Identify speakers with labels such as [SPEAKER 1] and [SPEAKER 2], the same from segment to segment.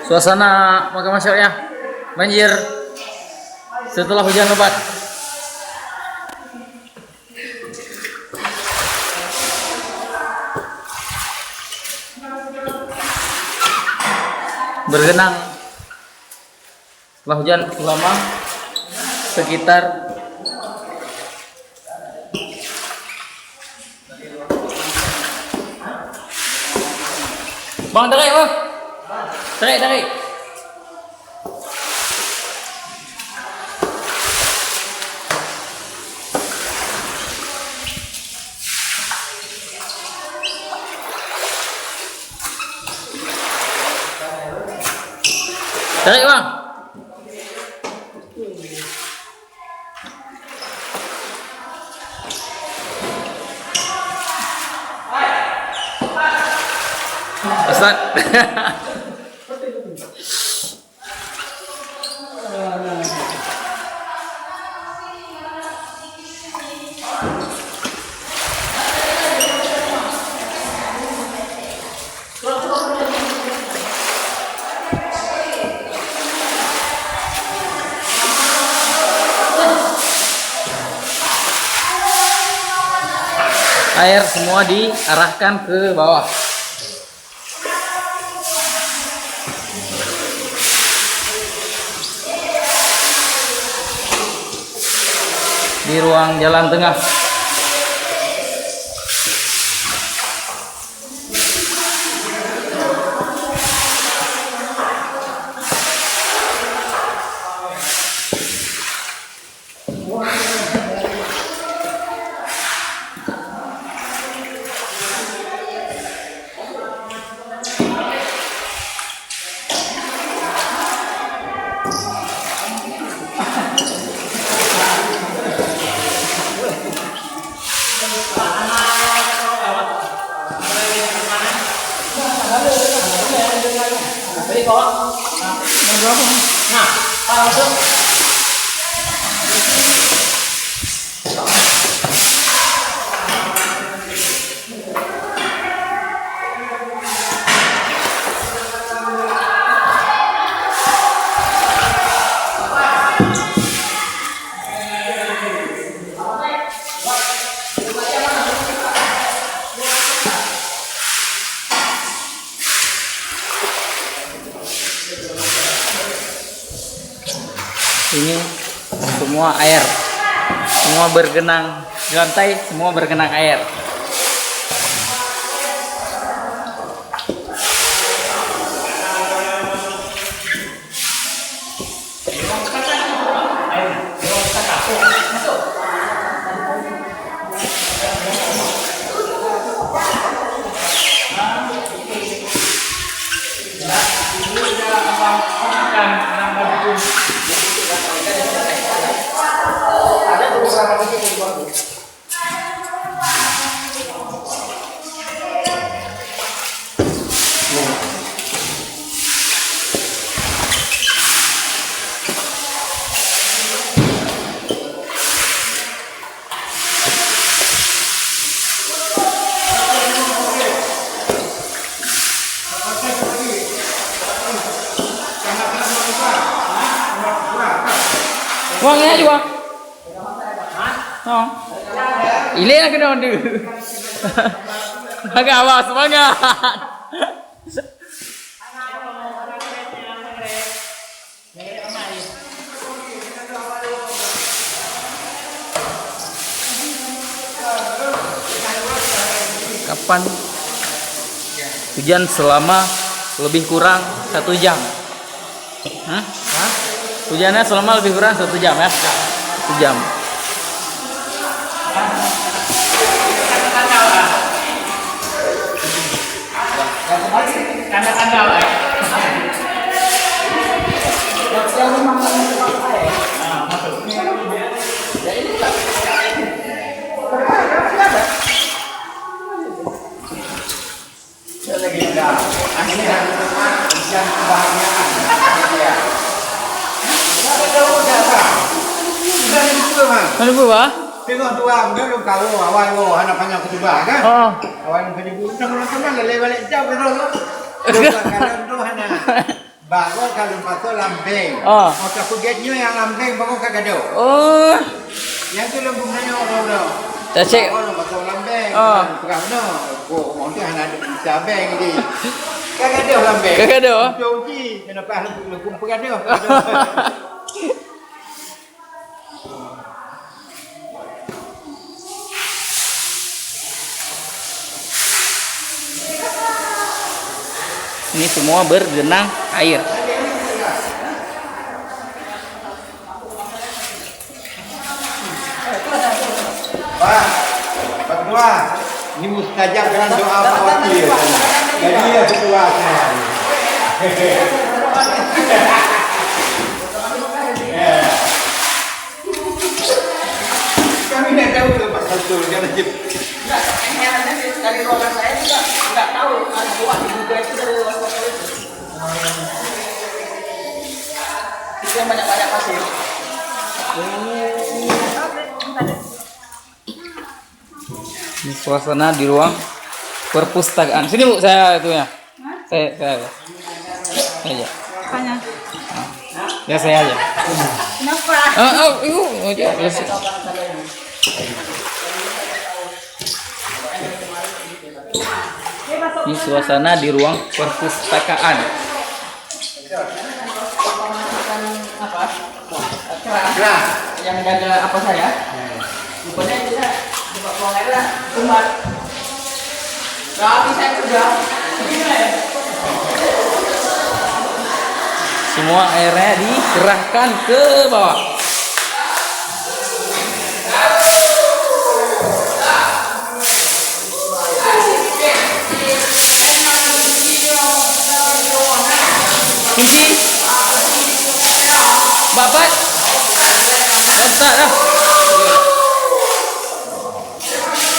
[SPEAKER 1] Suasana Makassar ya, banjir setelah hujan lebat. Bergenang setelah hujan lama sekitar Bang, tarik bang. Tarik. Tarik bang. Ustaz. Air semua diarahkan ke bawah. Di ruang jalan tengah. Ini semua air, semua bergenang di lantai, semua bergenang air. Uangnya juga. Oh. Ile nak kena ondu. Agak awal semangat. Kapan hujan selama lebih kurang 1 jam? Hah? Hujannya selama lebih kurang 1 jam ya? 1 jam. Mana buah?
[SPEAKER 2] Tengok tuang dia belum tahu awal anak panjang kecuba kan?
[SPEAKER 1] Oh.
[SPEAKER 2] Awal kecuba teman-teman lele balik jauh terus. Dua kali tu hana. Bago kalau pato lambeng.
[SPEAKER 1] Oh.
[SPEAKER 2] Mau tak kugetnya yang lambeng bago kagak ada.
[SPEAKER 1] Oh.
[SPEAKER 2] Yang tu lembung nanya orang.
[SPEAKER 1] Tak cek.
[SPEAKER 2] Orang pato lambeng.
[SPEAKER 1] Oh.
[SPEAKER 2] Perang no. Ko mau tu hana ada bisa beng di. Kagak ada lambeng.
[SPEAKER 1] Kagak ada.
[SPEAKER 2] Jogi, kenapa lembung kagak ada.
[SPEAKER 1] Ini semua bergenang air.
[SPEAKER 2] Pak, berdua. Ini mustajab dengan doa Pak Wakil. Jadi ya ketua saya. Kami tidak tahu itu Pak Satu. Jangan jep.
[SPEAKER 1] Dari ruangan saya juga nggak tahu ada buah diduga itu dari ruangan saya itu. Itu yang banyak-banyak pasir. Ini suasana di ruang perpustakaan. Sini Bu, saya itu ya. Saya aja.
[SPEAKER 3] Apanya?
[SPEAKER 1] Ya saya aja.
[SPEAKER 3] Kenapa?
[SPEAKER 1] Ibu, aja. Ini suasana di ruang perpustakaan. Apa?
[SPEAKER 2] Nah,
[SPEAKER 1] Yang ada apa saya? Rupanya kita coba buang air lah, cuma tapi saya kerja. Ya? Semua airnya dikerahkan ke bawah. Kunci. Bapak. Bapak dah.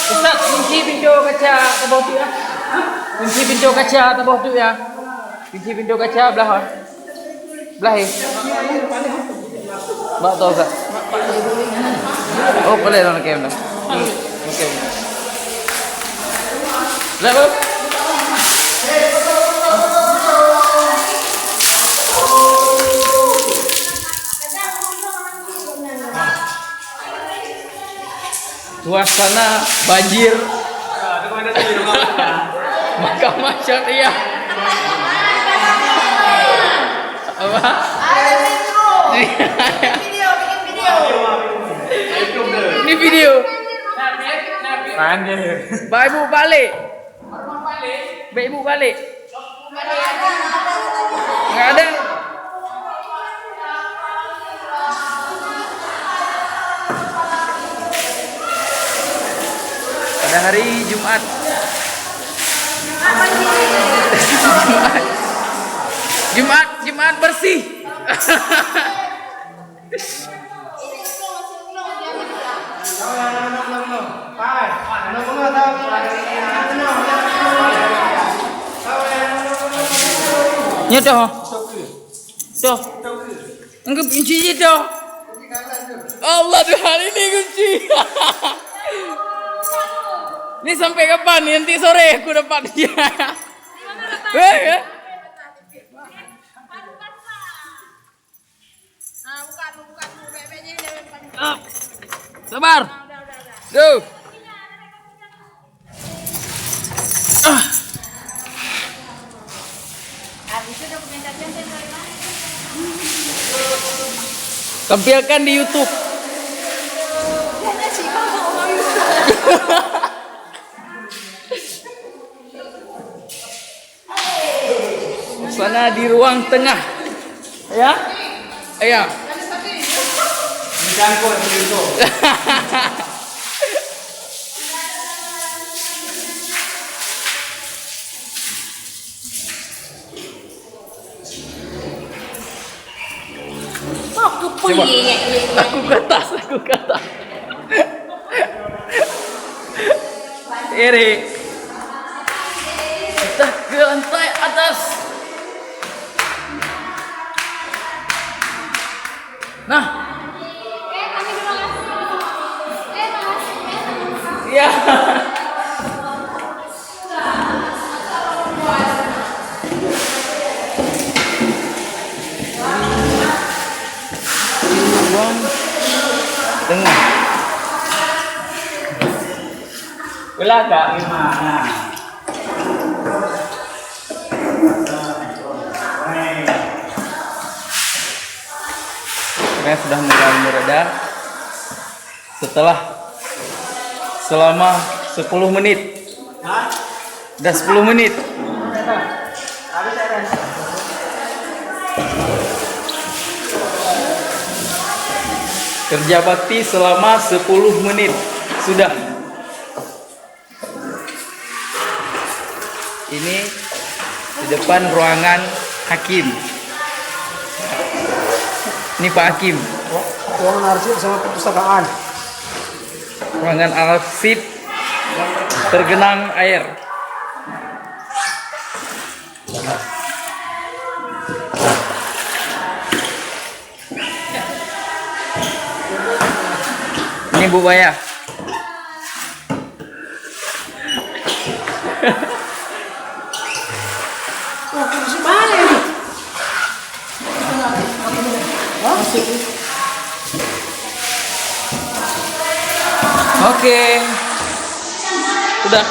[SPEAKER 1] Ustaz, kunci pintu kaca ke bawah tu ya. Kunci pintu kaca ke bawah tu ya. Kunci pintu kaca belah. Belah ni. Bak tahu tak? Oh, boleh dalam kamera. Okey. Berapa? Suasana banjir Mahkamah Syariah. Apa? Ini video. Baik ibu balik. Baik ibu balik. Enggak ada. Pada hari Jumat. Jumat bersih. Nyedoh. Doh. Enggak kunci doh. Allah Tuhan ini kunci. Ini sampai kapan? Nanti sore aku dapat dia. Sabar. Go. Tampilkan di YouTube. Suasana di ruang tengah. Ya? Iya.
[SPEAKER 2] mencampur begitu.
[SPEAKER 1] Coba. Aku ke atas. Erik. Kita ke lantai atas. Nah. Ya. Tengah. Belaga gimana? Saya sudah mulai mereda setelah selama 10 menit. Udah 10 menit. Kerja bakti selama 10 menit sudah. Ini di depan ruangan hakim. Ini Pak Hakim.
[SPEAKER 3] Ruangan arsip sama perpustakaan.
[SPEAKER 1] Ruangan arsip tergenang air. Ini Bu Baya.
[SPEAKER 3] Kursi mana ini?
[SPEAKER 1] Oke. Udah.